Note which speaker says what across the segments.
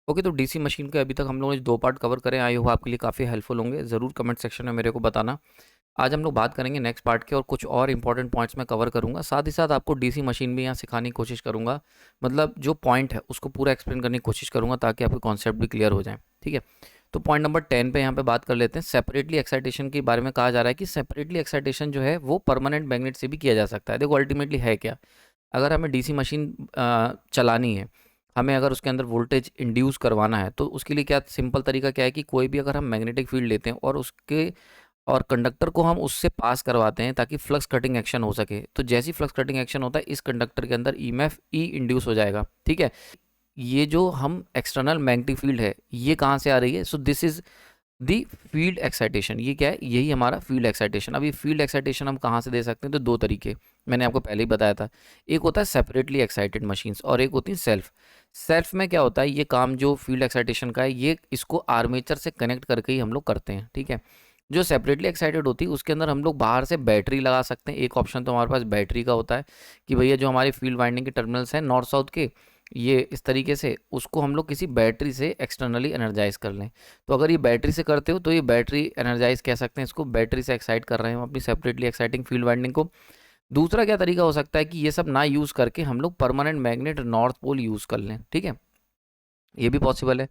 Speaker 1: Okay, तो DC machine के अभी तक हम लोगों ने 2 पार्ट कवर करे, आई होप आपके लिए काफ़ी हेल्पफुल होंगे। ज़रूर कमेंट सेक्शन में मेरे को बताना। आज हम लोग बात करेंगे नेक्स्ट पार्ट के, और कुछ और इंपॉर्टेंट पॉइंट्स मैं कवर करूँगा। साथ ही साथ आपको डीसी मशीन भी यहाँ सिखाने की कोशिश करूँगा। मतलब जो पॉइंट है उसको पूरा एक्सप्लेन करने की कोशिश करूँगा ताकि आपके कॉन्सेप्ट भी क्लियर हो जाएँ। ठीक है? तो पॉइंट नंबर 10 पे यहाँ पे बात कर लेते हैं। सेपरेटली एक्साइटेशन के बारे में कहा जा रहा है कि सेपरेटली एक्साइटेशन जो है वो परमानेंट मैग्नेट से भी किया जा सकता है। देखो अल्टीमेटली है क्या? अगर हमें डीसी मशीन चलानी है, हमें अगर उसके अंदर वोल्टेज इंड्यूस करवाना है, तो उसके लिए क्या सिंपल तरीका क्या है कि कोई भी अगर हम मैग्नेटिक फील्ड लेते हैं और उसके और कंडक्टर को हम उससे पास करवाते हैं ताकि फ्लक्स कटिंग एक्शन हो सके, तो जैसी फ्लक्स कटिंग एक्शन होता है इस कंडक्टर के अंदर ईएमएफ ई इंड्यूस हो जाएगा। ठीक है? ये जो हम एक्सटर्नल मैग्नेटिक फील्ड है ये कहाँ से आ रही है? सो this is the field excitation. ये क्या है? यही हमारा फील्ड एक्साइटेशन। अब ये फील्ड एक्साइटेशन हम कहाँ से दे सकते हैं? तो दो तरीके मैंने आपको पहले ही बताया था। एक होता है सेपरेटली एक्साइटेड मशीन्स और एक होती है सेल्फ। सेल्फ में क्या होता है? ये काम जो फील्ड एक्साइटेशन का है ये इसको आर्मेचर से कनेक्ट करके ही हम लोग करते हैं। ठीक है? जो सेपरेटली एक्साइटेड होती है उसके अंदर हम लोग बाहर से बैटरी लगा सकते हैं। एक ऑप्शन तो हमारे पास बैटरी का होता है कि भैया जो हमारे फील्ड वाइंडिंग के टर्मिनल्स हैं नॉर्थ साउथ के, ये इस तरीके से उसको हम लोग किसी बैटरी से एक्सटर्नली एनर्जाइज कर लें। तो अगर ये बैटरी से करते हो तो ये बैटरी एनर्जाइज कह सकते हैं इसको, बैटरी से एक्साइट कर रहे हैं हम अपनी सेपरेटली एक्साइटिंग फील्ड वाइंडिंग को। दूसरा क्या तरीका हो सकता है कि ये सब ना यूज़ करके हम लोग permanent magnet north pole use कर लें। ठीक है? ये भी पॉसिबल है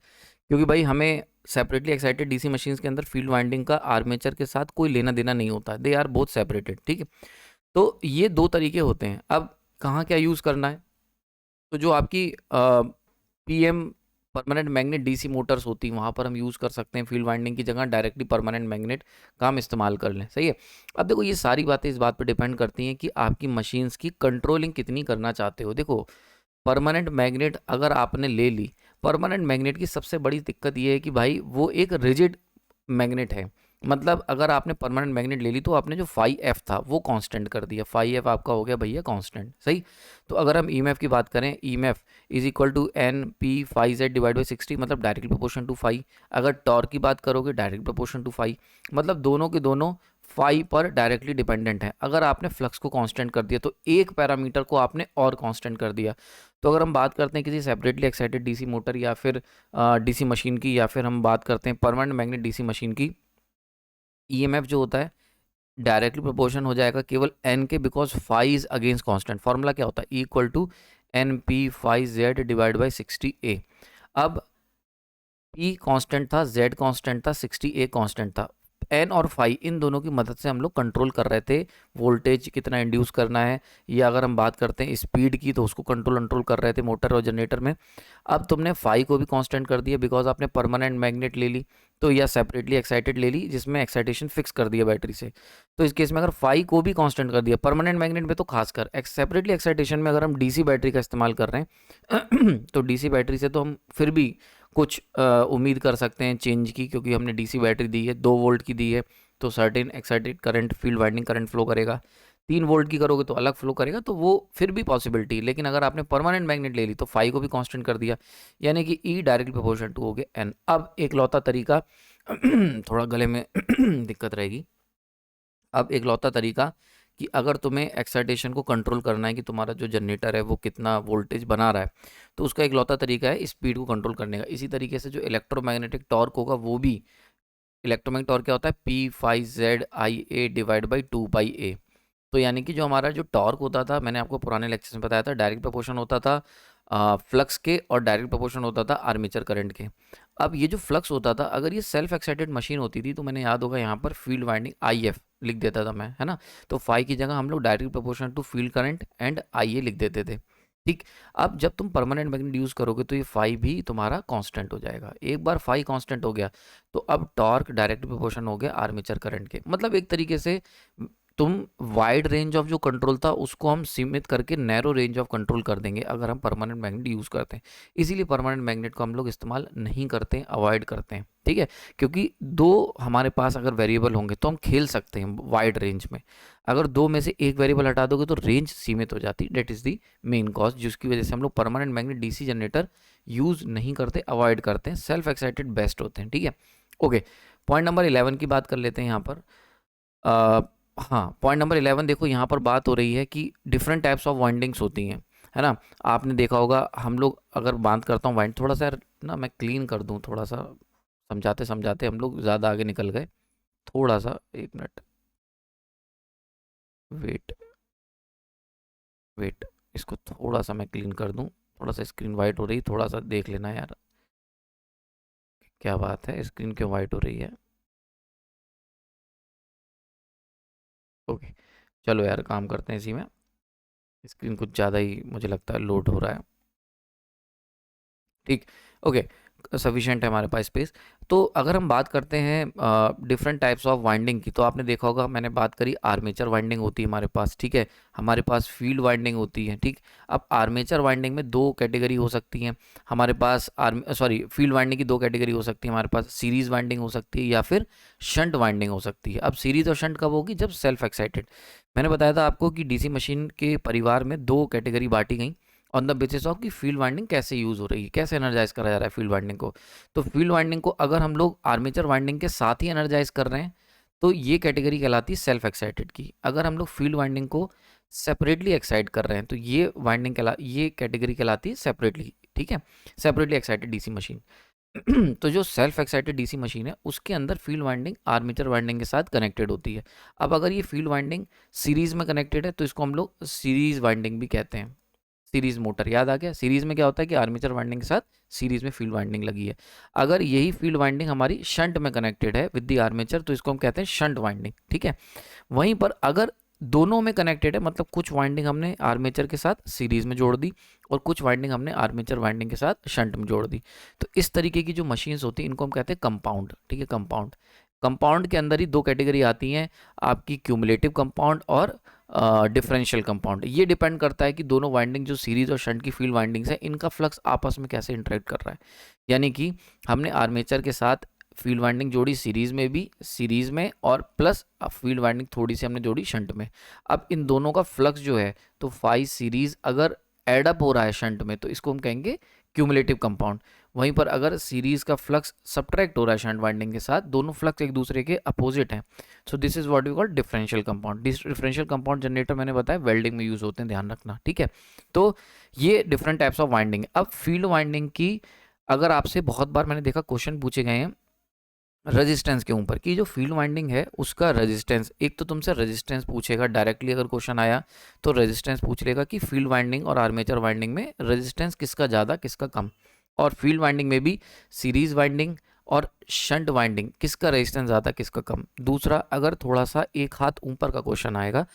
Speaker 1: क्योंकि भाई हमें सेपरेटली एक्साइटेड डीसी मशीन्स के अंदर फील्ड वाइंडिंग का आर्मेचर के साथ कोई लेना देना नहीं होता, दे आर बोथ सेपरेटेड। ठीक है? तो ये दो तरीके होते हैं। अब कहाँ क्या यूज़ करना है? तो जो आपकी PM permanent magnet DC Motors होती हैं वहाँ पर हम यूज़ कर सकते हैं फील्ड वाइंडिंग की जगह डायरेक्टली परमानेंट मैग्नेट का हम इस्तेमाल कर लें। सही है? अब देखो ये सारी बातें इस बात पे डिपेंड करती हैं कि आपकी मशीन्स की कंट्रोलिंग कितनी करना चाहते हो। देखो परमानेंट मैग्नेट अगर आपने ले ली, परमानेंट मैग्नेट की सबसे बड़ी दिक्कत ये है कि भाई वो एक रिजिड मैग्नेट है। मतलब अगर आपने परमानेंट मैग्नेट ले ली तो आपने जो फाई एफ था वो कांस्टेंट कर दिया, फाई एफ आपका हो गया भैया कांस्टेंट। सही? तो अगर हम ईएमएफ की बात करें, EMF is equal to N P phi Z divide by 60, मतलब डायरेक्टली प्रोपोर्शन टू फाई। अगर टॉर्क की बात करोगे डायरेक्ट प्रोपोर्शन टू फाई, मतलब दोनों के दोनों फाई पर डायरेक्टली डिपेंडेंट है। अगर आपने फ्लक्स को कांस्टेंट कर दिया तो एक पैरामीटर को आपने और कांस्टेंट कर दिया। तो अगर हम बात करते हैं किसी सेपरेटली एक्साइटेड डीसी मोटर या फिर डीसी मशीन की, या फिर हम बात करते हैं परमानेंट मैग्नेट डीसी मशीन की, ईएमएफ जो होता है डायरेक्टली प्रोपोर्शन हो जाएगा केवल एन के, because phi is against constant. Formula क्या होता है? Equal to N P phi Z divide by 60 A. अब पी कांस्टेंट था, जेड कांस्टेंट था, 60 ए कांस्टेंट था। एन और फाई इन दोनों की मदद से हम लोग कंट्रोल कर रहे थे वोल्टेज कितना इंड्यूस करना है, या अगर हम बात करते हैं स्पीड की तो उसको कंट्रोल कर रहे थे मोटर और जनरेटर में। अब तुमने फाई को भी कांस्टेंट कर दिया बिकॉज आपने परमानेंट मैग्नेट ले ली, तो या सेपरेटली एक्साइटेड ले ली जिसमें एक्साइटेशन फिक्स कर दिया बैटरी से। तो इस केस में अगर फाई को भी कांस्टेंट कर दिया परमानेंट मैग्नेट में, तो खासकर सेपरेटली एक्साइटेशन में अगर हम डीसी बैटरी का इस्तेमाल कर रहे हैं तो डीसी बैटरी से तो हम फिर भी कुछ उम्मीद कर सकते हैं चेंज की, क्योंकि हमने डीसी बैटरी दी है 2 वोल्ट की दी है, तो certain excited current field winding current flow करेगा। 3 वोल्ट की करोगे तो अलग फ्लो करेगा, तो वो फिर भी पॉसिबिलिटी। लेकिन अगर आपने परमानेंट मैग्नेट ले ली तो फाई को भी कांस्टेंट कर दिया, यानी कि ई डायरेक्टली प्रोपोर्शनल टू हो गया एन। अब एक लौता तरीका थोड़ा गले में दिक्कत रहेगी। अब एक लौता तरीका कि अगर तुम्हें एक्साइटेशन को कंट्रोल करना है कि तुम्हारा जो जनरेटर है वो कितना वोल्टेज बना रहा है, तो उसका एक लौता तरीका है स्पीड को कंट्रोल करने का। इसी तरीके से जो इलेक्ट्रोमैग्नेटिक टॉर्क होगा वो भी, इलेक्ट्रोमैग्नेटिक टॉर्क क्या होता है? P phi Z I A divide by 2 pi A. तो यानी कि जो हमारा जो टॉर्क होता था, मैंने आपको पुराने लेक्चर में बताया था, डायरेक्ट प्रोपोर्शन होता था फ्लक्स के और डायरेक्ट प्रोपोर्शन होता था आर्मेचर करंट के। अब ये जो फ्लक्स होता था, अगर ये सेल्फ एक्साइटेड मशीन होती थी तो मैंने याद होगा यहाँ पर फील्ड वाइंडिंग आई एफ लिख देता था मैं, है ना? तो फाई की जगह हम लोग direct proportion to field current and I A लिख देते थे। ठीक? अब जब तुम परमानेंट मैग्नेट यूज़ करोगे तो ये फाई भी तुम्हारा कांस्टेंट हो जाएगा। एक बार फाई कांस्टेंट हो गया तो अब टॉर्क डायरेक्ट प्रोपोर्शन हो गया आर्मेचर करंट के। मतलब एक तरीके से तुम वाइड रेंज ऑफ जो कंट्रोल था उसको हम सीमित करके नैरो रेंज ऑफ कंट्रोल कर देंगे अगर हम परमानेंट मैग्नेट यूज़ करते हैं। इसीलिए परमानेंट मैग्नेट को हम लोग इस्तेमाल नहीं करते हैं, अवॉइड करते हैं। ठीक है? क्योंकि दो हमारे पास अगर वेरिएबल होंगे तो हम खेल सकते हैं वाइड रेंज में। अगर दो में से एक वेरिएबल हटा दोगे तो रेंज सीमित हो जाती है। That is the main cause जिसकी वजह से हम लोग permanent magnet DC generator use नहीं करते, अवॉइड करते हैं। सेल्फ एक्साइटेड बेस्ट होते हैं। ठीक है? ओके, पॉइंट नंबर 11 की बात कर लेते हैं यहाँ पर। हाँ, पॉइंट नंबर 11 देखो, यहाँ पर बात हो रही है कि डिफरेंट टाइप्स ऑफ वाइंडिंग्स होती हैं, है ना? आपने देखा होगा, हम लोग अगर बात करता हूँ वाइंड, थोड़ा सा ना मैं क्लीन कर दूं थोड़ा सा, समझाते समझाते हम लोग ज़्यादा आगे निकल गए। थोड़ा सा, एक मिनट, वेट वेट, इसको थोड़ा सा मैं क्लीन कर दूं। थोड़ा सा स्क्रीन वाइट हो रही, थोड़ा सा देख लेना यार, क्या बात है, स्क्रीन क्यों वाइट हो रही है। ओके, चलो यार काम करते हैं इसी में। स्क्रीन कुछ ज़्यादा ही मुझे लगता है लोड हो रहा है। ठीक, ओके, सफिशिएंट है हमारे पास स्पेस। तो अगर हम बात करते हैं डिफरेंट टाइप्स ऑफ वाइंडिंग की, तो आपने देखा होगा मैंने बात करी आर्मेचर वाइंडिंग होती है हमारे पास, ठीक है, हमारे पास फील्ड वाइंडिंग होती है, ठीक। अब आर्मेचर वाइंडिंग में दो कैटेगरी हो सकती हैं हमारे पास, फील्ड वाइंडिंग की दो कैटेगरी हो सकती है हमारे पास, सीरीज वाइंडिंग हो सकती है या फिर शंट वाइंडिंग हो सकती है। अब सीरीज और शंट कब होगी, जब सेल्फ एक्साइटेड। मैंने बताया था आपको कि डीसी मशीन के परिवार में दो कैटेगरी बांटी गई ऑन द बेसिस ऑफ कि फील्ड वाइंडिंग कैसे यूज़ हो रही है, कैसे एनर्जाइज करा जा रहा है फील्ड वाइंडिंग को। तो फील्ड वाइंडिंग को अगर हम लोग आर्मेचर वाइंडिंग के साथ ही एनर्जाइज कर रहे हैं तो ये कैटेगरी कहलाती है सेल्फ एक्साइटेड की। अगर हम लोग फील्ड वाइंडिंग को सेपरेटली एक्साइट कर रहे हैं तो ये कैटेगरी कहलाती है सेपरेटली, ठीक है, सेपरेटली एक्साइटेड डीसी मशीन। तो जो सेल्फ एक्साइटेड डीसी मशीन है उसके अंदर फील्ड वाइंडिंग आर्मेचर वाइंडिंग के साथ कनेक्टेड होती है। अब अगर ये फील्ड वाइंडिंग सीरीज में कनेक्टेड है तो इसको हम लोग सीरीज वाइंडिंग भी कहते हैं। सीरीज मोटर याद आ गया, सीरीज में क्या होता है कि आर्मेचर वाइंडिंग के साथ सीरीज में फील्ड वाइंडिंग लगी है। अगर यही फील्ड वाइंडिंग हमारी शंट में कनेक्टेड है विद द आर्मेचर तो इसको हम कहते हैं शंट वाइंडिंग, ठीक है। वहीं पर अगर दोनों में कनेक्टेड है, मतलब कुछ वाइंडिंग हमने आर्मेचर के साथ सीरीज में जोड़ दी और कुछ वाइंडिंग हमने आर्मेचर वाइंडिंग के साथ शंट में जोड़ दी, तो इस तरीके की जो मशीन्स होती हैं इनको हम कहते हैं कंपाउंड, ठीक है, कंपाउंड। कंपाउंड के अंदर ही दो कैटेगरी आती हैं आपकी, क्यूमुलेटिव कंपाउंड और डिफरेंशियल कंपाउंड। ये डिपेंड करता है कि दोनों वाइंडिंग जो सीरीज और शंट की फील्ड वाइंडिंग्स है इनका फ्लक्स आपस में कैसे इंटरेक्ट कर रहा है। यानी कि हमने आर्मेचर के साथ फील्ड वाइंडिंग जोड़ी सीरीज में भी, सीरीज में, और प्लस फील्ड वाइंडिंग थोड़ी सी हमने जोड़ी शंट में। अब इन दोनों का फ्लक्स जो है तो फाई सीरीज अगर एडअप हो रहा है शंट में तो इसको हम कहेंगे क्यूमुलेटिव कंपाउंड। वहीं पर अगर सीरीज का फ्लक्स सब्ट्रैक्ट हो रहा है शंट वाइंडिंग के साथ, दोनों फ्लक्स एक दूसरे के अपोजिट हैं, so this is what we call differential compound. Differential compound generator मैंने बताया वेल्डिंग में यूज होते हैं, ध्यान रखना, ठीक है। तो ये डिफरेंट टाइप्स ऑफ वाइंडिंग। अब फील्ड वाइंडिंग की अगर आपसे बहुत बार मैंने देखा क्वेश्चन पूछे गए हैं रेजिस्टेंस के ऊपर कि जो फील्ड वाइंडिंग है उसका रेजिस्टेंस, एक तो तुमसे रेजिस्टेंस पूछेगा डायरेक्टली, अगर क्वेश्चन आया तो रेजिस्टेंस पूछ लेगा कि फील्ड वाइंडिंग और आर्मेचर वाइंडिंग में रेजिस्टेंस किसका ज़्यादा किसका कम, और फील्ड वाइंडिंग में भी सीरीज वाइंडिंग और शंट वाइंडिंग किसका रेजिस्टेंस ज़्यादा किसका कम। दूसरा, अगर थोड़ा सा एक हाथ ऊपर का क्वेश्चन आएगा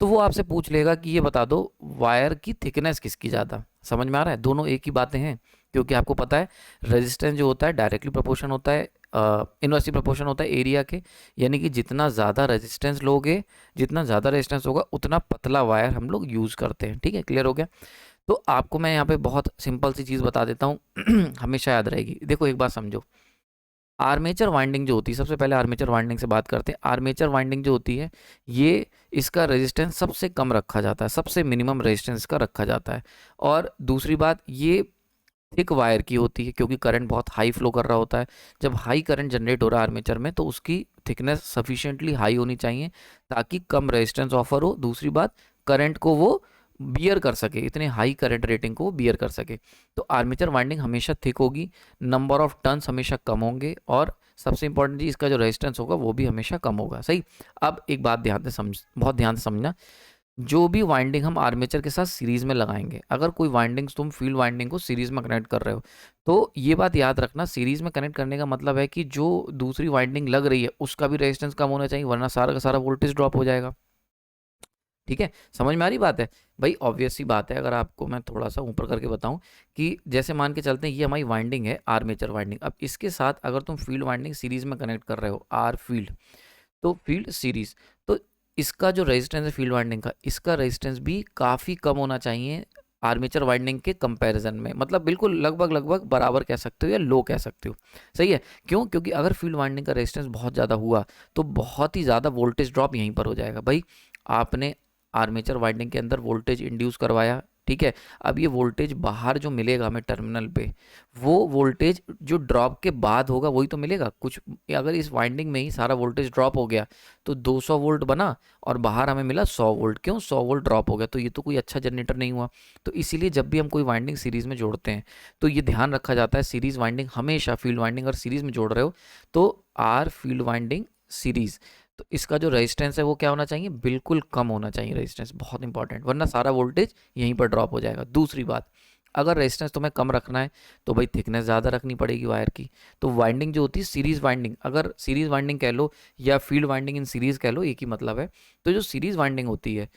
Speaker 1: तो वो आपसे पूछ लेगा कि ये बता दो वायर की थिकनेस किसकी ज़्यादा। समझ में आ रहा है, दोनों एक ही बातें हैं, क्योंकि आपको पता है रेजिस्टेंस जो होता है डायरेक्टली प्रोपोर्शन होता है, इनवर्सली प्रोपोर्शन होता है एरिया के। यानी कि जितना ज़्यादा रेजिस्टेंस लोगे, जितना ज़्यादा रेजिस्टेंस होगा उतना पतला वायर हम लोग यूज़ करते हैं, ठीक है, क्लियर हो गया। तो आपको मैं यहाँ पे बहुत सिंपल सी चीज़ बता देता हूँ हमेशा याद रहेगी। देखो एक बात समझो, आर्मेचर वाइंडिंग जो होती है, सबसे पहले आर्मेचर वाइंडिंग से बात करते हैं। आर्मेचर वाइंडिंग जो होती है ये, इसका रेजिस्टेंस सबसे कम रखा जाता है, सबसे मिनिमम रेजिस्टेंस इसका रखा जाता है। और दूसरी बात, ये थिक वायर की होती है क्योंकि करंट बहुत हाई फ्लो कर रहा होता है। जब हाई करंट जनरेट हो रहा है आर्मेचर में तो उसकी थिकनेस सफिशिएंटली हाई होनी चाहिए ताकि कम रेजिस्टेंस ऑफर हो। दूसरी बात, करंट को वो बियर कर सके, इतने हाई करंट रेटिंग को वो बियर कर सके। तो आर्मेचर वाइंडिंग हमेशा थिक होगी, नंबर ऑफ टर्न्स हमेशा कम होंगे, और सबसे इंपॉर्टेंट चीज़ इसका जो रेजिस्टेंस होगा वो भी हमेशा कम होगा, सही। अब एक बात ध्यान से समझ, बहुत ध्यान से समझना, जो भी वाइंडिंग हम आर्मेचर के साथ सीरीज में लगाएंगे, अगर कोई वाइंडिंग्स तुम फील्ड वाइंडिंग को सीरीज में कनेक्ट कर रहे हो तो ये बात याद रखना, सीरीज में कनेक्ट करने का मतलब है कि जो दूसरी वाइंडिंग लग रही है उसका भी रेजिस्टेंस कम होना चाहिए, वरना सारा का सारा वोल्टेज ड्रॉप हो जाएगा, ठीक है। समझ में आ रही बात है भाई, ऑब्वियस सी बात है। अगर आपको मैं थोड़ा सा ऊपर करके बताऊं कि जैसे मान के चलते हैं ये हमारी वाइंडिंग है आर्मेचर वाइंडिंग, अब इसके साथ अगर तुम फील्ड वाइंडिंग सीरीज में कनेक्ट कर रहे हो आर फील्ड, तो फील्ड सीरीज, तो इसका जो रेजिस्टेंस है फील्ड वाइंडिंग का, इसका रेजिस्टेंस भी काफ़ी कम होना चाहिए आर्मेचर वाइंडिंग के कंपैरिजन में, मतलब बिल्कुल लगभग लगभग बराबर कह सकते हो या लो कह सकते हो, सही है। क्यों? क्योंकि अगर फील्ड वाइंडिंग का रेजिस्टेंस बहुत ज़्यादा हुआ तो बहुत ही ज़्यादा वोल्टेज ड्रॉप यहीं पर हो जाएगा। भाई आपने आर्मेचर वाइंडिंग के अंदर वोल्टेज इंड्यूस करवाया, ठीक है। अब ये वोल्टेज बाहर जो मिलेगा हमें टर्मिनल पे, वो वोल्टेज जो ड्रॉप के बाद होगा वही तो मिलेगा। कुछ अगर इस वाइंडिंग में ही सारा वोल्टेज ड्रॉप हो गया तो 200 वोल्ट बना और बाहर हमें मिला 100 वोल्ट, क्यों 100 वोल्ट ड्रॉप हो गया, तो ये तो कोई अच्छा जनरेटर नहीं हुआ। तो इसीलिए जब भी हम कोई वाइंडिंग सीरीज़ में जोड़ते हैं तो ये ध्यान रखा जाता है, सीरीज़ वाइंडिंग हमेशा, फील्ड वाइंडिंग अगर सीरीज़ में जोड़ रहे हो तो आर फील्ड वाइंडिंग सीरीज़, तो इसका जो रेजिस्टेंस है वो क्या होना चाहिए, बिल्कुल कम होना चाहिए रेजिस्टेंस, बहुत इंपॉर्टेंट, वरना सारा वोल्टेज यहीं पर ड्रॉप हो जाएगा। दूसरी बात, अगर रेजिस्टेंस तुम्हें कम रखना है तो भाई थिकनेस ज़्यादा रखनी पड़ेगी वायर की। तो वाइंडिंग जो होती है सीरीज़ वाइंडिंग, अगर सीरीज़ वाइंडिंग कह लो या फील्ड वाइंडिंग इन सीरीज़ कह लो, एक ही मतलब है। तो जो सीरीज़ वाइंडिंग होती है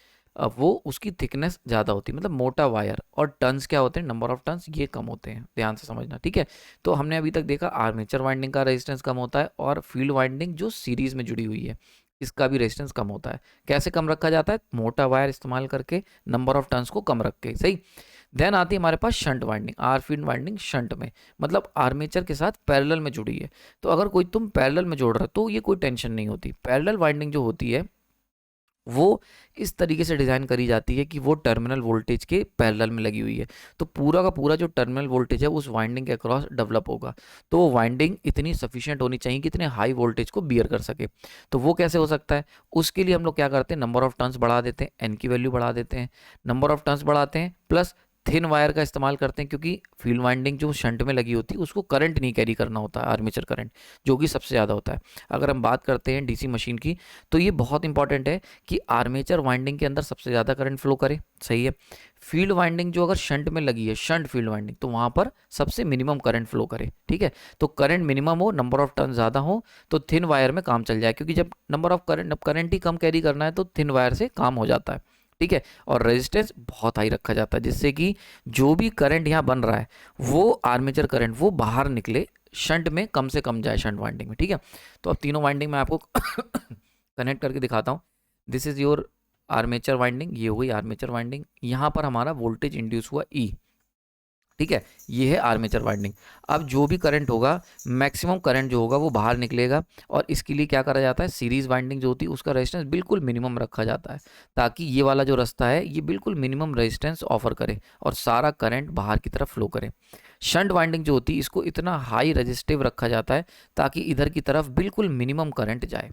Speaker 1: वो उसकी थिकनेस ज़्यादा होती है, मतलब मोटा वायर, और टर्न्स क्या होते हैं, नंबर ऑफ टर्न्स ये कम होते हैं, ध्यान से समझना, ठीक है। तो हमने अभी तक देखा आर्मेचर वाइंडिंग का रेजिस्टेंस कम होता है और फील्ड वाइंडिंग जो सीरीज़ में जुड़ी हुई है इसका भी रेजिस्टेंस कम होता है। कैसे कम रखा जाता है, मोटा वायर इस्तेमाल करके, नंबर ऑफ टर्न्स को कम रख के, सही। देन आती है हमारे पास shunt winding, or field winding shunt में, मतलब आर्मेचर के साथ पैरेलल में जुड़ी है। तो अगर कोई तुम पैरेलल में जोड़ रहे हो तो ये कोई टेंशन नहीं होती। पैरेलल वाइंडिंग जो होती है वो इस तरीके से डिज़ाइन करी जाती है कि वो टर्मिनल वोल्टेज के पैरेलल में लगी हुई है, तो पूरा का पूरा जो टर्मिनल वोल्टेज है उस वाइंडिंग के अक्रॉस डेवलप होगा। तो वो वाइंडिंग इतनी सफिशिएंट होनी चाहिए कि इतने हाई वोल्टेज को बियर कर सके। तो वो कैसे हो सकता है, उसके लिए हम लोग क्या करते हैं, नंबर ऑफ टर्न्स बढ़ा देते हैं, एन की वैल्यू बढ़ा देते हैं, नंबर ऑफ टर्न्स बढ़ाते हैं, प्लस थिन वायर का इस्तेमाल करते हैं, क्योंकि फील्ड वाइंडिंग जो शंट में लगी होती है उसको करंट नहीं कैरी करना होता है, आर्मेचर करंट जो कि सबसे ज़्यादा होता है। अगर हम बात करते हैं डीसी मशीन की तो ये बहुत इंपॉर्टेंट है कि आर्मेचर वाइंडिंग के अंदर सबसे ज़्यादा करंट फ्लो करे, सही है। फील्ड वाइंडिंग जो अगर शंट में लगी है, शंट फील्ड वाइंडिंग, तो वहाँ पर सबसे मिनिमम करंट फ्लो करे, ठीक है। तो करंट मिनिमम हो, नंबर ऑफ टर्न ज़्यादा हो, तो थिन वायर में काम चल जाए, क्योंकि जब number of current he come carry करना है तो थिन वायर से काम हो जाता है, ठीक है। और रेजिस्टेंस बहुत हाई रखा जाता है जिससे कि जो भी करंट यहाँ बन रहा है वो आर्मेचर करंट वो बाहर निकले, शंट में कम से कम जाए, शंट वाइंडिंग में, ठीक है। तो अब तीनों वाइंडिंग मैं आपको कनेक्ट करके दिखाता हूँ। This is your armature winding, ये हो गई आर्मेचर वाइंडिंग, यहाँ पर हमारा वोल्टेज इंड्यूस हुआ ई, ठीक है, ये है आर्मेचर वाइंडिंग। अब जो भी करंट होगा, मैक्सिमम करंट जो होगा वो बाहर निकलेगा, और इसके लिए क्या करा जाता है, सीरीज वाइंडिंग जो होती है उसका रेजिस्टेंस बिल्कुल मिनिमम रखा जाता है, ताकि ये वाला जो रास्ता है ये बिल्कुल मिनिमम रेजिस्टेंस ऑफर करे और सारा करंट बाहर की तरफ फ्लो करे। शंट वाइंडिंग जो होती है इसको इतना हाई रेजिस्टिव रखा जाता है ताकि इधर की तरफ बिल्कुल मिनिमम करंट जाए।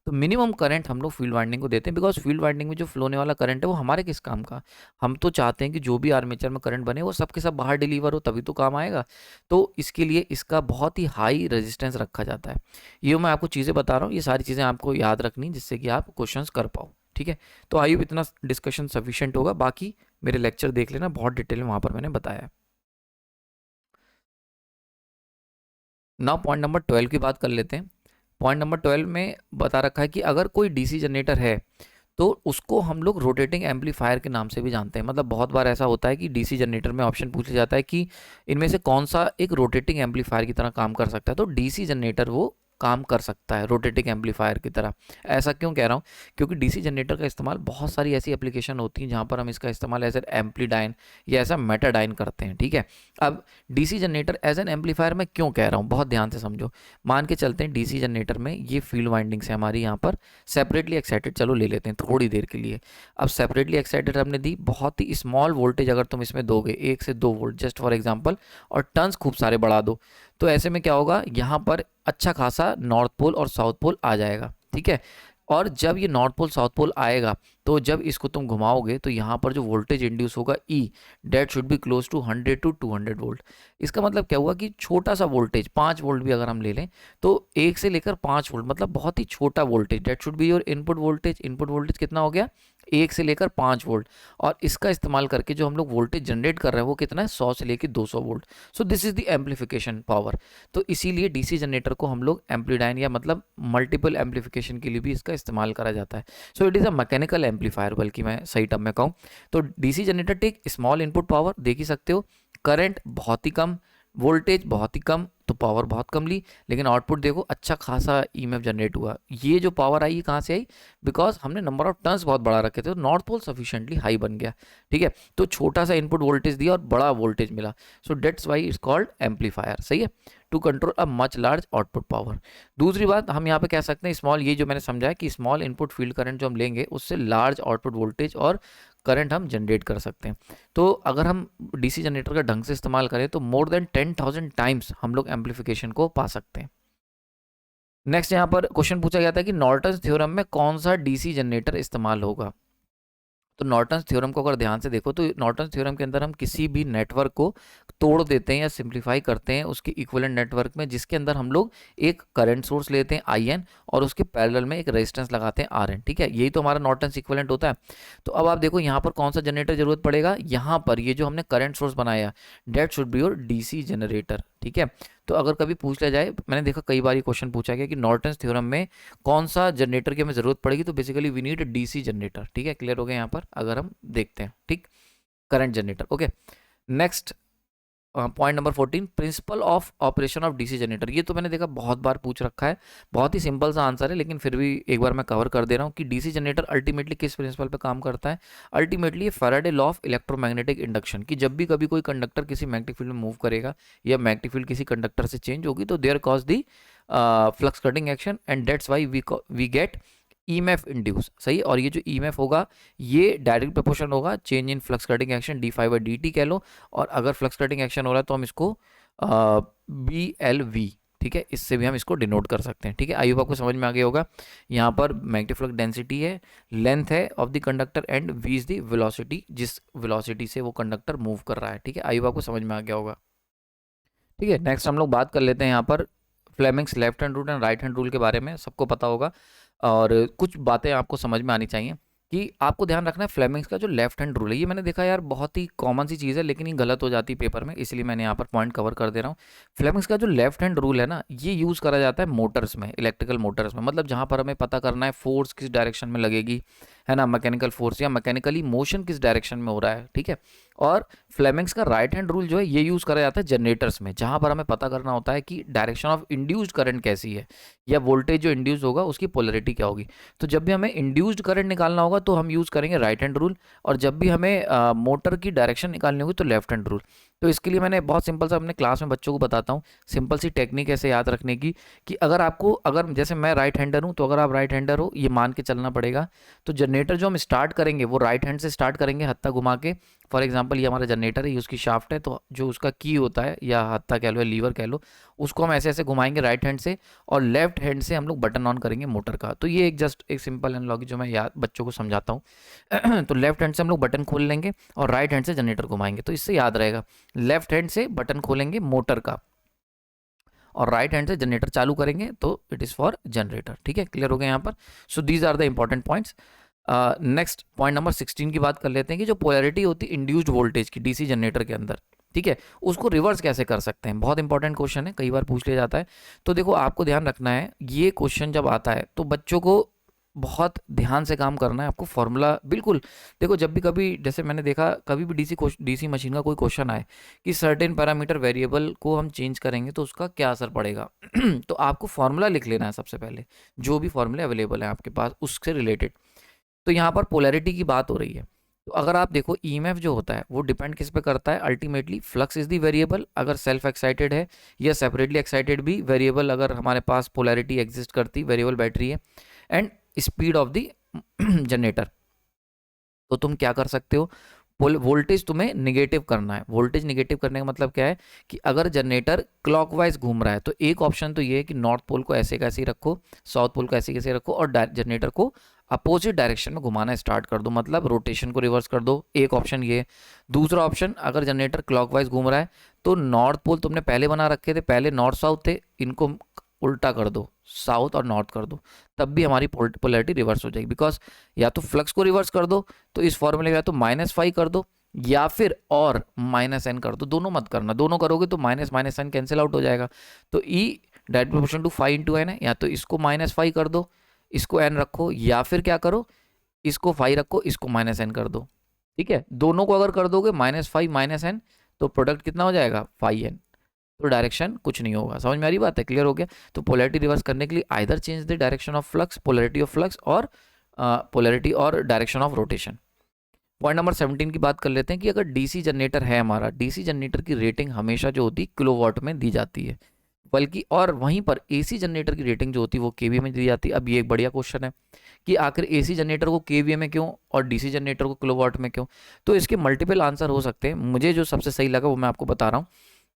Speaker 1: तो मिनिमम करंट हम लोग फील्ड वाइंडिंग को देते हैं, बिकॉज फील्ड वाइंडिंग में जो फ्लो होने वाला करंट है वो हमारे किस काम का, हम तो चाहते हैं कि जो भी आर्मेचर में करंट बने वो सब के सब बाहर डिलीवर हो, तभी तो काम आएगा। तो इसके लिए इसका बहुत ही हाई रेजिस्टेंस रखा जाता है। ये मैं आपको चीज़ें बता रहा हूँ, ये सारी चीज़ें आपको याद रखनी जिससे कि आप क्वेश्चंस कर पाओ, ठीक है। तो आई होप इतना डिस्कशन सफिशिएंट होगा, बाकी मेरे लेक्चर देख लेना, बहुत डिटेल में वहाँ पर मैंने बताया है। नाउ पॉइंट नंबर 12 की बात कर लेते हैं। पॉइंट नंबर 12 में बता रखा है कि अगर कोई डीसी जनरेटर है तो उसको हम लोग रोटेटिंग एम्पलीफायर के नाम से भी जानते हैं। मतलब बहुत बार ऐसा होता है कि डीसी जनरेटर में ऑप्शन पूछा जाता है कि इनमें से कौन सा एक रोटेटिंग एम्पलीफायर की तरह काम कर सकता है, तो डीसी जनरेटर वो काम कर सकता है रोटेटिंग एम्पलीफायर की तरह। ऐसा क्यों कह रहा हूँ, क्योंकि डीसी जनरेटर का इस्तेमाल बहुत सारी ऐसी एप्लीकेशन होती हैं जहाँ पर हम इसका इस्तेमाल एज एन एम्पलीडाइन या ऐसा मेटाडाइन करते हैं, ठीक है। अब DC generator as an amplifier में क्यों कह रहा हूँ, बहुत ध्यान से समझो। मान के चलते हैं डीसी जनरेटर में ये फील्ड वाइंडिंग से हमारी यहाँ पर सेपरेटली एक्साइटेड, चलो ले लेते हैं थोड़ी देर के लिए। अब सेपरेटली एक्साइटेड हमने दी, बहुत ही स्मॉल वोल्टेज अगर तुम इसमें दोगे 1 से 2 वोल्ट जस्ट फॉर एग्जांपल, और टर्न्स खूब सारे बढ़ा दो, तो ऐसे में क्या होगा, यहाँ पर अच्छा खासा नॉर्थ पोल और साउथ पोल आ जाएगा, ठीक है। और जब ये नॉर्थ पोल साउथ पोल आएगा तो जब इसको तुम घुमाओगे तो यहाँ पर जो वोल्टेज इंड्यूस होगा E, that should be close to 100 to 200 volt. इसका मतलब क्या हुआ कि छोटा सा वोल्टेज 5 वोल्ट भी अगर हम ले लें तो 1 से लेकर 5 वोल्ट, मतलब बहुत ही छोटा voltage, that should be your input voltage. Input voltage कितना हो गया, 1 से लेकर 5 वोल्ट, और इसका इस्तेमाल करके जो हम लोग वोल्टेज जनरेट कर रहे हैं वो कितना है, 100 से लेकर 200 volt. So this is the amplification power. तो इसीलिए डीसी जनरेटर को हम लोग एम्पलीडाइन या मतलब मल्टीपल एम्पलीफिकेशन के लिए भी इसका इस्तेमाल करा जाता है। So it is a mechanical amplifier, बल्कि मैं सही टर्म में कहूँ तो DC generator take small input power, देख ही सकते हो, करंट बहुत ही कम, वोल्टेज बहुत ही कम, तो पावर बहुत कम ली, लेकिन आउटपुट देखो अच्छा खासा ईएमएफ जनरेट हुआ। ये जो पावर आई कहाँ से आई, बिकॉज हमने नंबर ऑफ टर्न्स बहुत बड़ा रखे थे, तो नॉर्थ पोल सफिशिएंटली हाई बन गया, ठीक है। तो छोटा सा इनपुट वोल्टेज दिया और बड़ा वोल्टेज मिला, so that's why it's called amplifier, सही है, to control a much large output power. दूसरी बात हम यहाँ पे कह सकते हैं स्मॉल, ये जो मैंने समझा है कि स्मॉल इनपुट फील्ड करंट जो हम लेंगे उससे लार्ज आउटपुट वोल्टेज और करंट हम जनरेट कर सकते हैं। तो अगर हम डीसी जनरेटर का ढंग से इस्तेमाल करें तो मोर देन 10,000 टाइम्स हम लोग एम्पलीफिकेशन को पा सकते हैं। नेक्स्ट यहाँ पर क्वेश्चन पूछा गया था कि नॉर्टन्स थ्योरम में कौन सा डीसी जनरेटर इस्तेमाल होगा। तो नॉर्टन्स थ्योरम को अगर ध्यान से देखो तो नॉर्टन्स थ्योरम के अंदर हम किसी भी नेटवर्क को तोड़ देते हैं या सिंप्लीफाई करते हैं उसके इक्विवेलेंट नेटवर्क में, जिसके अंदर हम लोग एक करंट सोर्स लेते हैं IN और उसके पैरेलल में एक रेजिस्टेंस लगाते हैं RN। ठीक है, यही तो हमारा नॉर्टन्स इक्विवेलेंट होता है। तो अब आप देखो यहाँ पर कौन सा जनरेटर जरूरत पड़ेगा, यहाँ पर ये जो हमने करंट सोर्स बनाया that should be your DC generator. ठीक है, तो अगर कभी पूछ लिया जाए, मैंने देखा कई बार ये क्वेश्चन पूछा गया कि नॉर्टन्स थ्योरम में कौन सा जनरेटर की हमें जरूरत पड़ेगी, तो basically we need DC generator. ठीक है, क्लियर हो गया यहाँ पर अगर हम देखते हैं। ठीक, current generator. Okay, next point number 14, principle of operation of DC generator. ये तो मैंने देखा बहुत बार पूछ रखा है, बहुत ही सिंपल सा आंसर है, लेकिन फिर भी एक बार मैं कवर कर दे रहा हूँ कि डीसी जनरेटर अल्टीमेटली किस प्रिंसिपल पे काम करता है। अल्टीमेटली ये Faraday law of electromagnetic induction, कि जब भी कभी कोई कंडक्टर किसी मैग्नेटिक फील्ड में मूव करेगा या मैग्नेटिक फील्ड किसी कंडक्टर से चेंज होगी तो there cause the flux cutting action and that's why we get EMF induce. सही, और ये जो EMF होगा ये डायरेक्ट प्रोपोर्शन होगा change in flux cutting action d∅dt कह लो, और अगर फ्लक्स कटिंग एक्शन हो रहा है तो हम इसको BLV, ठीक है, इससे भी हम इसको डिनोट कर सकते हैं। ठीक है, आई होप आपको समझ में आ गया होगा। यहाँ पर मैग्नेटिक फ्लक्स डेंसिटी है, लेंथ है of the conductor and v is the velocity, जिस वेलोसिटी से वो कंडक्टर मूव कर रहा है। ठीक है, आई होप आपको समझ में आ गया होगा। ठीक है, नेक्स्ट हम लोग बात कर लेते हैं यहाँ पर Fleming's left hand rule and right hand rule के बारे में। सबको पता होगा और कुछ बातें आपको समझ में आनी चाहिए कि आपको ध्यान रखना है फ्लेमिंग्स का जो लेफ्ट हैंड रूल है। ये मैंने देखा यार बहुत ही कॉमन सी चीज़ है, लेकिन ये गलत हो जाती है पेपर में, इसलिए मैंने यहाँ पर पॉइंट कवर कर दे रहा हूँ। फ्लेमिंग्स का जो लेफ्ट हैंड रूल है ना, ये यूज़ करा जाता है मोटर्स में, इलेक्ट्रिकल मोटर्स में, मतलब जहाँ पर हमें पता करना है फोर्स किस डायरेक्शन में लगेगी, है ना, मैकेनिकल फोर्स या मैकेनिकली मोशन किस डायरेक्शन में हो रहा है। ठीक है, और फ्लेमिंग्स का राइट हैंड रूल जो है ये यूज़ करा जाता है जनरेटर्स में, जहाँ पर हमें पता करना होता है कि डायरेक्शन ऑफ इंड्यूस्ड करंट कैसी है या वोल्टेज जो इंड्यूस होगा उसकी पोलरिटी क्या होगी। तो जब भी हमें इंड्यूस्ड करंट निकालना होगा तो हम यूज़ करेंगे राइट हैंड रूल, और जब भी हमें मोटर की डायरेक्शन निकालनी होगी तो लेफ्ट हैंड रूल। तो इसके लिए मैंने बहुत सिंपल सा अपने क्लास में बच्चों को बताता हूँ, सिंपल सी टेक्निक ऐसे याद रखने की कि अगर जैसे मैं राइट हैंडर हूँ तो अगर आप राइट हैंडर हो ये मान के चलना पड़ेगा। तो जनरेटर जो हम स्टार्ट करेंगे वो राइट हैंड से स्टार्ट करेंगे हत्था घुमा के। फॉर एग्जांपल ये हमारा जनरेटर है, ये उसकी शाफ्ट है, तो जो उसका की होता है या हत्था कह लो या लीवर कह लो, उसको हम ऐसे ऐसे घुमाएंगे राइट हैंड से, और लेफ्ट हैंड से हम लोग बटन ऑन करेंगे मोटर का। तो ये एक जस्ट एक सिंपल एनालॉजी जो मैं याद बच्चों को समझाता हूँ। तो लेफ्ट हैंड से हम लोग बटन खोल लेंगे और राइट हैंड से जनरेटर घुमाएंगे, तो इससे याद रहेगा लेफ्ट हैंड से बटन खोलेंगे मोटर का और राइट हैंड से जनरेटर चालू करेंगे, तो इट इज़ फॉर जनरेटर। ठीक है, क्लियर हो गया यहाँ पर। So these are the important points. Next point number 16 की बात कर लेते हैं कि जो पोलैरिटी होती है इंड्यूस्ड वोल्टेज की डीसी जनरेटर के अंदर, ठीक है, उसको रिवर्स कैसे कर सकते हैं। बहुत इंपॉर्टेंट क्वेश्चन है, कई बार पूछ लिया जाता है। तो देखो आपको ध्यान रखना है, ये क्वेश्चन जब आता है तो बच्चों को बहुत ध्यान से काम करना है। आपको फॉर्मूला बिल्कुल देखो, जब भी कभी जैसे मैंने देखा कभी भी डीसी मशीन का कोई क्वेश्चन आए कि सर्टेन पैरामीटर वेरिएबल को हम चेंज करेंगे तो उसका क्या असर पड़ेगा, तो आपको फॉर्मूला लिख लेना है सबसे पहले, जो भी फॉर्मूले अवेलेबल हैं आपके पास उससे रिलेटेड। तो यहाँ पर पोलैरिटी की बात हो रही है, तो अगर आप देखो EMF जो होता है वो डिपेंड किस पे करता है, ultimately flux is the variable अगर सेल्फ एक्साइटेड है, या सेपरेटली एक्साइटेड भी वेरिएबल अगर हमारे पास पोलैरिटी एग्जिस्ट करती वेरिएबल बैटरी है, and speed of the generator. तो तुम क्या कर सकते हो, वोल्टेज तुम्हें निगेटिव करना है। वोल्टेज निगेटिव करने का मतलब क्या है कि अगर जनरेटर क्लॉकवाइज घूम रहा है तो एक ऑप्शन तो ये है कि नॉर्थ पोल को ऐसे कैसे ही रखो, साउथ पोल को ऐसे कैसे रखो, और जनरेटर को अपोजिट डायरेक्शन में घुमाना स्टार्ट कर दो, मतलब रोटेशन को रिवर्स कर दो। एक ऑप्शन ये। दूसरा ऑप्शन, अगर जनरेटर क्लॉकवाइज घूम रहा है तो नॉर्थ पोल तुमने पहले बना रखे थे, पहले नॉर्थ साउथ थे, इनको उल्टा कर दो, साउथ और नॉर्थ कर दो, तब भी हमारी पोलैरिटी रिवर्स हो जाएगी। बिकॉज या तो फ्लक्स को रिवर्स कर दो, तो इस फॉर्मूले में या तो -φ कर दो या फिर और -n कर दो, दोनों मत करना। दोनों करोगे तो माइनस n कैंसिल आउट हो जाएगा। तो E direct proportion to φ into n है, या तो इसको -φ कर दो, इसको n रखो, या फिर क्या करो, इसको φ रखो, इसको -n कर दो। ठीक है, दोनों को अगर कर दोगे -φ -n, तो प्रोडक्ट कितना हो जाएगा φn, तो डायरेक्शन कुछ नहीं होगा। समझ में आ रही बात है, क्लियर हो गया। तो पोलैरिटी रिवर्स करने के लिए either change the direction of flux, polarity of flux, और पोलैरिटी और direction of rotation. Point number 17 की बात कर लेते हैं कि अगर डीसी जनरेटर है हमारा, डीसी जनरेटर की रेटिंग हमेशा जो होती है किलोवाट में दी जाती है। बल्कि और वहीं पर एसी जनरेटर की रेटिंग जो होती है वो केवीए में दी जाती है। अब ये एक बढ़िया क्वेश्चन है कि आखिर एसी जनरेटर को केवीए में क्यों और डीसी जनरेटर को किलोवाट में क्यों। तो इसके मल्टीपल आंसर हो सकते हैं। मुझे जो सबसे सही लगा वो मैं आपको बता रहा हूँ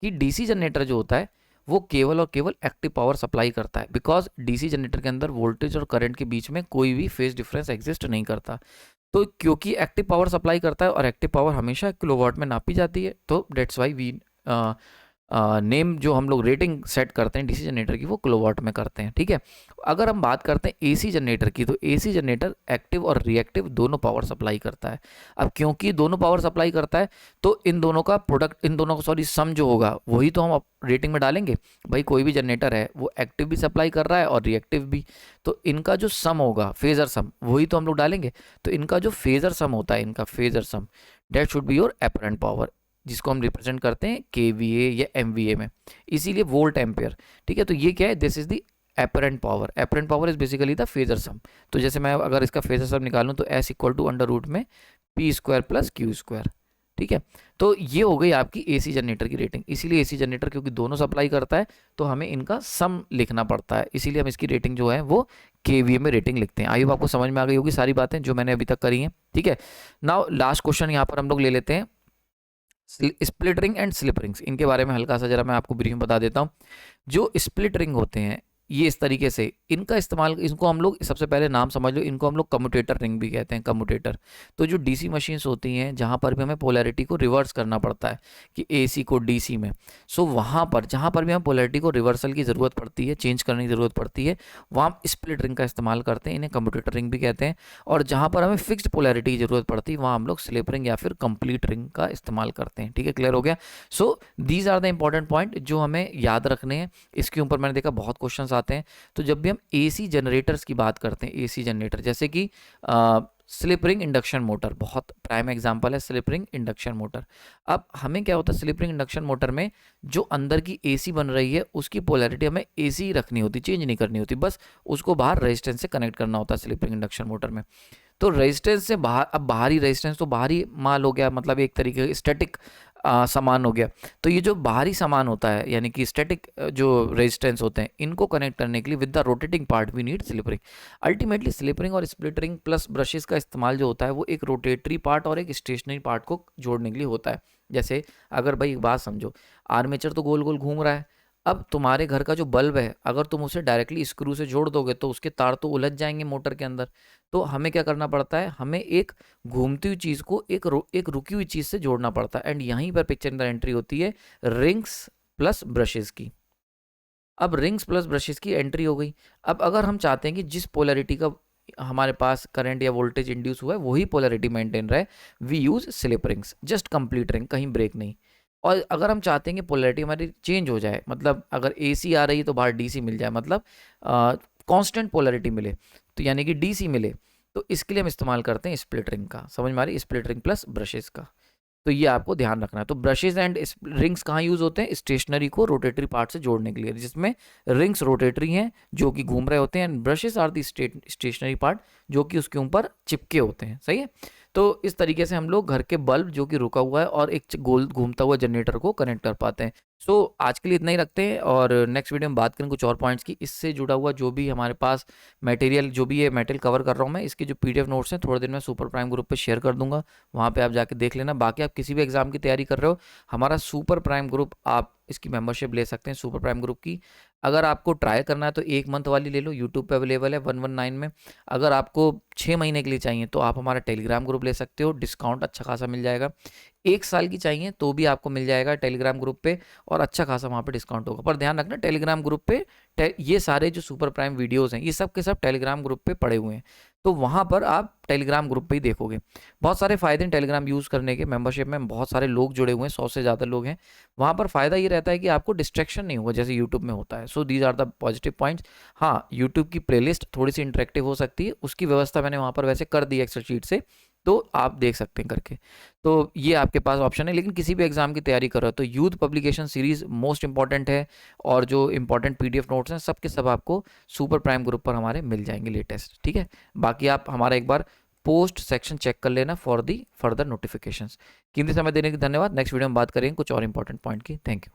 Speaker 1: कि डीसी जनरेटर जो होता है वो केवल और केवल एक्टिव पावर सप्लाई करता है, बिकॉज डीसी जनरेटर के अंदर वोल्टेज और करंट के बीच में कोई भी फेज डिफरेंस एग्जिस्ट नहीं करता। तो क्योंकि एक्टिव पावर सप्लाई करता है और एक्टिव पावर हमेशा किलोवाट में नापी जाती है, तो डेट्स वाई वी नेम जो हम लोग रेटिंग सेट करते हैं डीसी जनरेटर की वो किलोवाट में करते हैं। ठीक है, अगर हम बात करते हैं एसी जनरेटर की, तो एसी जनरेटर एक्टिव और रिएक्टिव दोनों पावर सप्लाई करता है। अब क्योंकि दोनों पावर सप्लाई करता है तो इन दोनों का प्रोडक्ट, इन दोनों का सॉरी सम जो होगा वही तो हम रेटिंग में डालेंगे। भाई कोई भी जनरेटर है वो एक्टिव भी सप्लाई कर रहा है और रिएक्टिव भी, तो इनका जो सम होगा फेजर सम वही तो हम लोग डालेंगे। तो इनका जो फेजर सम होता है, इनका phasor sum, that should be your apparent power, जिसको हम रिप्रेजेंट करते हैं केवीए या एमवीए में, इसीलिए वोल्ट एम्पियर। ठीक है, तो ये क्या है, this is the apparent power. Apparent power is basically the phasor sum. तो जैसे मैं अगर इसका फेजर सम निकालूं तो S equal to under root में P square plus Q square. ठीक है, तो ये हो गई आपकी एसी जनरेटर की रेटिंग। इसीलिए एसी जनरेटर क्योंकि दोनों सप्लाई करता है तो हमें इनका सम लिखना पड़ता है, इसीलिए हम इसकी रेटिंग जो है वो केवीए में रेटिंग लिखते हैं। आई होप आपको समझ में आ गई होगी सारी बातें जो मैंने अभी तक करी हैं। ठीक है, नाउ लास्ट क्वेश्चन यहाँ पर हम लोग ले लेते हैं, split ring and slip rings. इनके बारे में हल्का सा जरा मैं आपको ब्रीफ बता देता हूँ। जो स्प्लिट रिंग होते हैं ये इस तरीके से, इनका इस्तेमाल, इनको हम लोग सबसे पहले नाम समझ लो, इनको हम लोग कम्यूटेटर रिंग भी कहते हैं, कम्यूटेटर। तो जो डीसी मशीन्स होती हैं जहाँ पर भी हमें पोलैरिटी को रिवर्स करना पड़ता है कि एसी को डीसी में, सो वहाँ पर जहाँ पर भी हम पोलैरिटी को रिवर्सल की ज़रूरत पड़ती है, चेंज करने की ज़रूरत पड़ती है, वहाँ हम स्प्लिट रिंग का इस्तेमाल करते हैं, इन्हें कम्यूटेटर रिंग भी कहते हैं। और जहाँ पर हमें फिक्स्ड पोलैरिटी की ज़रूरत पड़ती है वहाँ हम लोग स्लिप रिंग या फिर कंप्लीट रिंग का इस्तेमाल करते हैं। ठीक है, क्लियर हो गया। So these are the important point जो हमें याद रखने हैं। इसके ऊपर मैंने देखा बहुत क्वेश्चन आते हैं। तो जब भी हम एसी जनरेटर्स की बात करते हैं, एसी जनरेटर जैसे कि स्लिप रिंग इंडक्शन मोटर, बहुत प्राइम एग्जांपल है स्लिप रिंग इंडक्शन मोटर। अब हमें क्या होता है स्लिप रिंग इंडक्शन मोटर में, जो अंदर की एसी बन रही है उसकी पोलैरिटी हमें एसी रखनी होती, चेंज नहीं करनी होती, बस उसको बाहर रेजिस्टेंस से कनेक्ट करना होता है स्लिप रिंग इंडक्शन मोटर में। तो रेजिस्टेंस से बाहर, अब बाहरी रेजिस्टेंस तो बाहरी माल हो गया, मतलब एक तरीके का स्टैटिक सामान हो गया। तो ये जो बाहरी सामान होता है यानी कि स्टैटिक जो रेजिस्टेंस होते हैं, इनको कनेक्ट करने के लिए with the rotating part we need slip ring. Ultimately slip ring और स्प्लिट रिंग प्लस ब्रशेस का इस्तेमाल जो होता है वो एक रोटेटरी पार्ट और एक स्टेशनरी पार्ट को जोड़ने के लिए होता है। जैसे अगर भाई एक बात समझो, आर्मेचर तो गोल गोल घूम रहा है, अब तुम्हारे घर का जो बल्ब है अगर तुम उसे डायरेक्टली स्क्रू से जोड़ दोगे तो उसके तार तो उलझ जाएंगे मोटर के अंदर। तो हमें क्या करना पड़ता है, हमें एक घूमती हुई चीज़ को एक रुकी हुई चीज़ से जोड़ना पड़ता है। एंड यहीं पर पिक्चर अंदर एंट्री होती है रिंग्स प्लस ब्रशेस की। अब रिंग्स प्लस ब्रशेस की एंट्री हो गई। अब अगर हम चाहते हैं कि जिस पोलैरिटी का हमारे पास करंट या वोल्टेज इंड्यूस हुआ है वही पोलैरिटी मेंटेन रहे, we use slip rings, just complete ring, कहीं ब्रेक नहीं। और अगर हम चाहते हैं कि पोलैरिटी हमारी चेंज हो जाए, मतलब अगर एसी आ रही है तो बाहर डीसी मिल जाए, मतलब कांस्टेंट पोलैरिटी मिले, तो यानी कि डीसी मिले, तो इसके लिए हम इस्तेमाल करते हैं स्प्लिट रिंग का। समझ में आ रही है, स्प्लिट रिंग प्लस ब्रशेस का। तो ये आपको ध्यान रखना है। तो ब्रशेज एंड रिंग्स कहाँ यूज होते हैं, स्टेशनरी को रोटेटरी पार्ट से जोड़ने के लिए, जिसमें रिंग्स रोटेटरी हैं जो कि घूम रहे होते हैं, and brushes are the stationary part जो कि उसके ऊपर चिपके होते हैं। सही है, तो इस तरीके से हम लोग घर के बल्ब जो कि रुका हुआ है और एक गोल घूमता हुआ जनरेटर को कनेक्ट कर पाते हैं। सो आज के लिए इतना ही रखते हैं और नेक्स्ट वीडियो में बात करें कुछ और पॉइंट्स की। इससे जुड़ा हुआ जो भी हमारे पास मटेरियल, जो भी ये मटेरियल कवर कर रहा हूँ मैं, इसके जो पीडीएफ नोट्स हैं थोड़े दिन में सुपर प्राइम ग्रुप पे शेयर कर दूंगा, वहाँ पे आप जाके देख लेना। बाकी आप किसी भी एग्जाम की तैयारी कर रहे हो, हमारा सुपर प्राइम ग्रुप, आप इसकी मेंबरशिप ले सकते हैं सुपर प्राइम ग्रुप की। अगर आपको ट्राई करना है तो 1 मंथ वाली ले लो, यूट्यूब पे अवेलेबल है 119 में। अगर आपको 6 महीने के लिए चाहिए तो आप हमारा टेलीग्राम ग्रुप ले सकते हो, डिस्काउंट अच्छा खासा मिल जाएगा। 1 साल की चाहिए तो भी आपको मिल जाएगा टेलीग्राम ग्रुप पे, और अच्छा खासा वहाँ पे डिस्काउंट होगा। पर ध्यान रखना टेलीग्राम ग्रुप पे ये सारे जो सुपर प्राइम वीडियोस हैं ये सब के सब टेलीग्राम ग्रुप पे पड़े हुए हैं, तो वहाँ पर आप टेलीग्राम ग्रुप पे ही देखोगे। बहुत सारे फ़ायदे हैं टेलीग्राम यूज़ करने के, मेंबरशिप में बहुत सारे लोग जुड़े हुए हैं, 100 से ज़्यादा लोग हैं। वहाँ पर फ़ायदा ये रहता है कि आपको डिस्ट्रैक्शन नहीं होगा जैसे यूट्यूब में होता है। So these are the positive points. हाँ, यूट्यूब की प्लेलिस्ट थोड़ी सी इंटरेक्टिव हो सकती है, उसकी व्यवस्था मैंने वहाँ पर वैसे कर दी एक्सेल शीट से, तो आप देख सकते हैं करके। तो ये आपके पास ऑप्शन है, लेकिन किसी भी एग्जाम की तैयारी कर रहे हो तो youth publication series most important है, और जो इंपॉर्टेंट पीडीएफ नोट्स हैं सब के सब आपको सुपर प्राइम ग्रुप पर हमारे मिल जाएंगे लेटेस्ट। ठीक है, बाकी आप हमारा एक बार पोस्ट सेक्शन चेक कर लेना फॉर दी फर्दर नोटिफिकेशंस। कीमती समय देने के धन्यवाद। नेक्स्ट वीडियो में बात करेंगे कुछ और इंपॉर्टेंट पॉइंट की। Thank you.